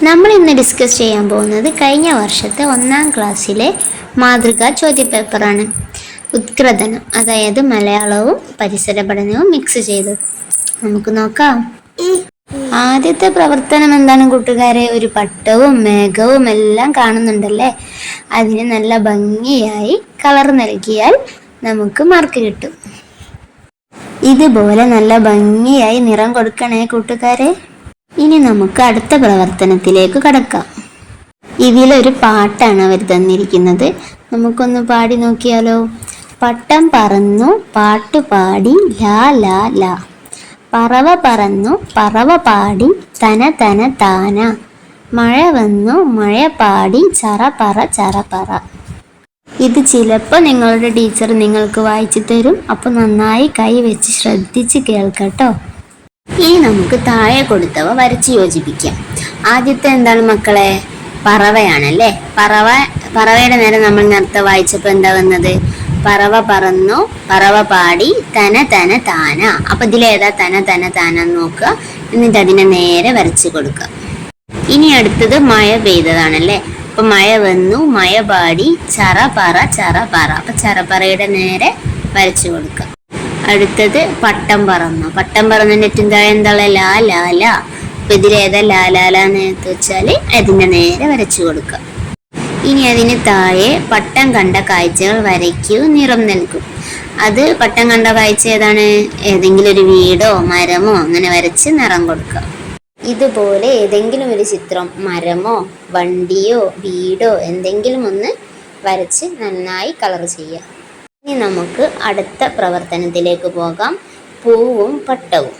നമ്മൾ ഇന്ന് ഡിസ്കസ് ചെയ്യാൻ പോകുന്നത് കഴിഞ്ഞ വർഷത്തെ 1ാം ക്ലാസ്സിലെ മാതൃകാ ചോദ്യപേപ്പറാണ്. ഉത്കൃതനം, അതായത് മലയാളവും പരിസര പഠനവും മിക്സ് ചെയ്തത്. നമുക്ക് നോക്കാം. ആദ്യത്തെ പ്രവർത്തനം എന്താണ് കൂട്ടുകാരെ? ഒരു പട്ടവും മേഘവും എല്ലാം കാണുന്നുണ്ടല്ലേ? അതിന് നല്ല ഭംഗിയായി കളർ നൽകിയാൽ നമുക്ക് മാർക്ക് കിട്ടും. ഇതുപോലെ നല്ല ഭംഗിയായി നിറം കൊടുക്കണേ കൂട്ടുകാരെ. ഇനി നമുക്ക് അടുത്ത പ്രവർത്തനത്തിലേക്ക് കടക്കാം. ഇതിലൊരു പാട്ടാണ് അവർ തന്നിരിക്കുന്നത്. നമുക്കൊന്ന് പാടി നോക്കിയാലോ? പട്ടം പറന്നു പാട്ടുപാടി ലാ ലാ ലാ, പറവ പറന്നു പറവ പാടി തന തന താന, മഴ വന്നു മഴ പാടി ചറ പറ ചറ പറ. ഇത് ചിലപ്പോൾ നിങ്ങളുടെ ടീച്ചർ നിങ്ങൾക്ക് വായിച്ചു തരും. അപ്പോൾ നന്നായി കൈ വെച്ച് ശ്രദ്ധിച്ച് കേൾക്കട്ടോ. ഇനി നമുക്ക് താഴെ കൊടുത്തവ വരച്ച് യോജിപ്പിക്കാം. ആദ്യത്തെ എന്താണ് മക്കളെ? പറവയാണല്ലേ. പറവയുടെ നേരെ നമ്മൾ നേരത്തെ വായിച്ചപ്പോൾ എന്താ വന്നത്? പറവ പറന്നു പറവ പാടി തന തന താന. അപ്പൊ ഇതിലേതാ തന തന താന നോക്കുക, എന്നിട്ട് അതിനെ നേരെ വരച്ച് കൊടുക്കുക. ഇനി അടുത്തത് മഴ പെയ്തതാണല്ലേ. അപ്പൊ മഴ വന്നു മഴ പാടി ചറ പറ ചറ പറ. അപ്പൊ ചറപ്പറയുടെ നേരെ വരച്ചു കൊടുക്കുക. അടുത്തത് പട്ടം പറന്നു. പട്ടം പറന്നതിന്റെ ഏറ്റവും താഴെ എന്താ? ലാ ലാ ലാ. അപ്പൊ ഇതിലേതാ ലാ ലാ ലാ എന്ന് വെച്ചാല് അതിന്റെ നേരെ വരച്ചു കൊടുക്കുക. ഇനി അതിന് താഴെ പട്ടം കണ്ട കാഴ്ചകൾ വരയ്ക്കൂ, നിറം നൽകും. അത് പട്ടം കണ്ട കാഴ്ച ഏതാണ്? ഏതെങ്കിലും ഒരു വീടോ മരമോ അങ്ങനെ വരച്ച് നിറം കൊടുക്കുക. ഇതുപോലെ ഏതെങ്കിലും ഒരു ചിത്രം, മരമോ വണ്ടിയോ വീടോ എന്തെങ്കിലും ഒന്ന് വരച്ച് നന്നായി കളർ ചെയ്യുക. ഇനി നമുക്ക് അടുത്ത പ്രവർത്തനത്തിലേക്ക് പോകാം. പൂവും പട്ടവും.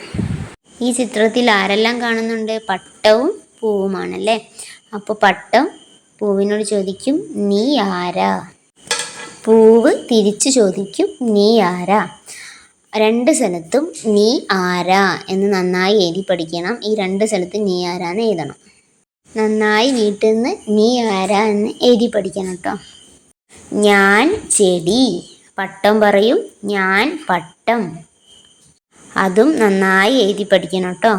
ഈ ചിത്രത്തിൽ ആരെല്ലാം കാണുന്നുണ്ട്? പട്ടവും പൂവുമാണല്ലേ. അപ്പോൾ പട്ടം പൂവിനോട് ചോദിക്കും നീ ആരാ? പൂവ് തിരിച്ചു ചോദിക്കും നീ ആരാ? രണ്ട് സ്ഥലത്തും നീ ആരാ എന്ന് നന്നായി എഴുതി പഠിക്കണം. ഈ രണ്ട് സ്ഥലത്തും നീ ആരാന്ന് എഴുതണം. നന്നായി വീട്ടിൽ നിന്ന് നീ ആരാ എന്ന് എഴുതി പഠിക്കണം കേട്ടോ. ഞാൻ ചെടി. പട്ടം പറയും ഞാൻ പട്ടം. അതും നന്നായി എഴുതി പഠിക്കണം കേട്ടോ.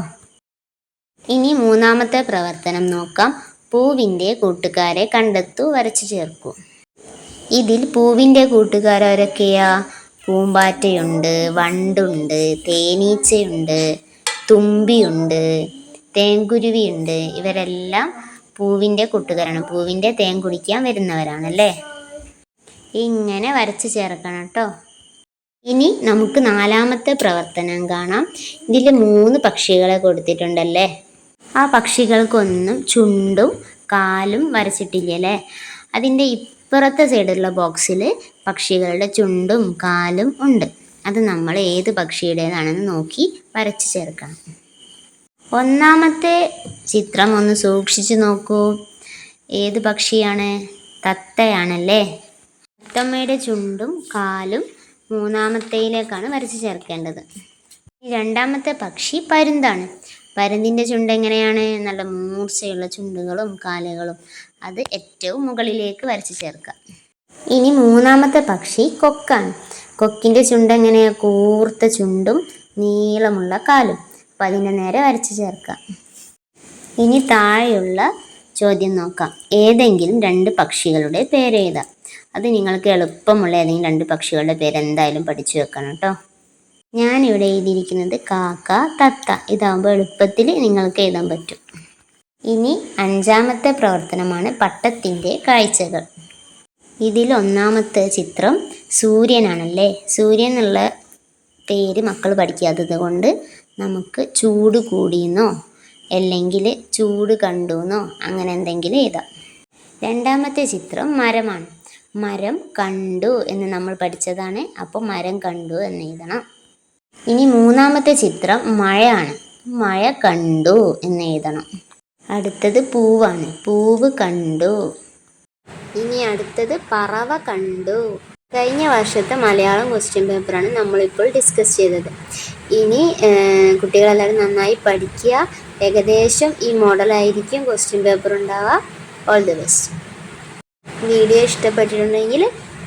ഇനി മൂന്നാമത്തെ പ്രവർത്തനം നോക്കാം. പൂവിൻ്റെ കൂട്ടുകാരെ കണ്ടെത്തൂ, വരച്ചു ചേർക്കൂ. ഇതിൽ പൂവിൻ്റെ കൂട്ടുകാരൊക്കെയാ? പൂമ്പാറ്റയുണ്ട്, വണ്ടുണ്ട്, തേനീച്ചയുണ്ട്, തുമ്പിയുണ്ട്, തേൻകുരുവിയുണ്ട്. ഇവരെല്ലാം പൂവിൻ്റെ കൂട്ടുകാരാണ്. പൂവിൻ്റെ തേൻ കുടിക്കാൻ വരുന്നവരാണല്ലേ. ഇങ്ങനെ വരച്ച് ചേർക്കണം കേട്ടോ. ഇനി നമുക്ക് നാലാമത്തെ പ്രവർത്തനം കാണാം. ഇതിൽ 3 പക്ഷികളെ കൊടുത്തിട്ടുണ്ടല്ലേ. ആ പക്ഷികൾക്കൊന്നും ചുണ്ടും കാലും വരച്ചിട്ടില്ലല്ലേ. അതിൻ്റെ ഇപ്പുറത്തെ സൈഡിലുള്ള ബോക്സിൽ പക്ഷികളുടെ ചുണ്ടും കാലും ഉണ്ട്. അത് നമ്മൾ ഏത് പക്ഷിയുടേതാണെന്ന് നോക്കി വരച്ച് ചേർക്കണം. ഒന്നാമത്തെ ചിത്രം ഒന്ന് സൂക്ഷിച്ച് നോക്കൂ. ഏത് പക്ഷിയാണ്? തത്തയാണല്ലേ. തത്തമ്മയുടെ ചുണ്ടും കാലും മൂന്നാമത്തേയിലേക്കാണ് വരച്ച് ചേർക്കേണ്ടത്. രണ്ടാമത്തെ പക്ഷി പരുന്താണ്. പരുന്തിൻ്റെ ചുണ്ട് എങ്ങനെയാണ്? നല്ല മൂർച്ചയുള്ള ചുണ്ടുകളും കാലുകളും. അത് ഏറ്റവും മുകളിലേക്ക് വരച്ച് ചേർക്കാം. ഇനി മൂന്നാമത്തെ പക്ഷി കൊക്കാണ്. കൊക്കിൻ്റെ ചുണ്ട് എങ്ങനെയാണ്? കൂർത്ത ചുണ്ടും നീളമുള്ള കാലും. അപ്പം അതിൻ്റെ നേരെ വരച്ച് ചേർക്കാം. ഇനി താഴെയുള്ള ചോദ്യം നോക്കാം. ഏതെങ്കിലും 2 പക്ഷികളുടെ പേരെഴുതാം. അത് നിങ്ങൾക്ക് എളുപ്പമുള്ള ഏതെങ്കിലും 2 പക്ഷികളുടെ പേര് എന്തായാലും പഠിച്ചു വെക്കണം കേട്ടോ. ഞാനിവിടെ എഴുതിയിരിക്കുന്നത് കാക്ക, തത്ത. ഇതാകുമ്പോൾ എളുപ്പത്തിൽ നിങ്ങൾക്ക് എഴുതാൻ പറ്റും. ഇനി 5ാമത്തെ പ്രവർത്തനമാണ് പട്ടത്തിൻ്റെ കാഴ്ചകൾ. ഇതിൽ ഒന്നാമത്തെ ചിത്രം സൂര്യനാണല്ലേ. സൂര്യൻ എന്നുള്ള പേര് മക്കൾ പഠിക്കാത്തത് കൊണ്ട് നമുക്ക് ചൂട് കൂടിയെന്നോ അല്ലെങ്കിൽ ചൂട് കണ്ടുവെന്നോ അങ്ങനെ എന്തെങ്കിലും എഴുതാം. രണ്ടാമത്തെ ചിത്രം മരമാണ്. മരം കണ്ടു എന്ന് നമ്മൾ പഠിച്ചതാണ്. അപ്പോൾ മരം കണ്ടു എന്ന് എഴുതണം. ഇനി മൂന്നാമത്തെ ചിത്രം മഴയാണ്. മഴ കണ്ടു എന്ന് എഴുതണം. അടുത്തത് പൂവാണ്. പൂവ് കണ്ടു. ഇനി അടുത്തത് പറവ കണ്ടു. കഴിഞ്ഞ വർഷത്തെ മലയാളം ക്വസ്റ്റ്യൻ പേപ്പറാണ് നമ്മളിപ്പോൾ ഡിസ്കസ് ചെയ്തത്. ഇനി കുട്ടികളെല്ലാവരും നന്നായി പഠിക്കുക. ഏകദേശം ഈ മോഡലായിരിക്കും ക്വസ്റ്റ്യൻ പേപ്പർ ഉണ്ടാവുക. All the best. വീഡിയോ ഇഷ്ടപ്പെട്ടിട്ടുണ്ടെങ്കിൽ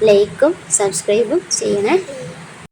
ലൈക്കും സബ്സ്ക്രൈബും ചെയ്യണേ.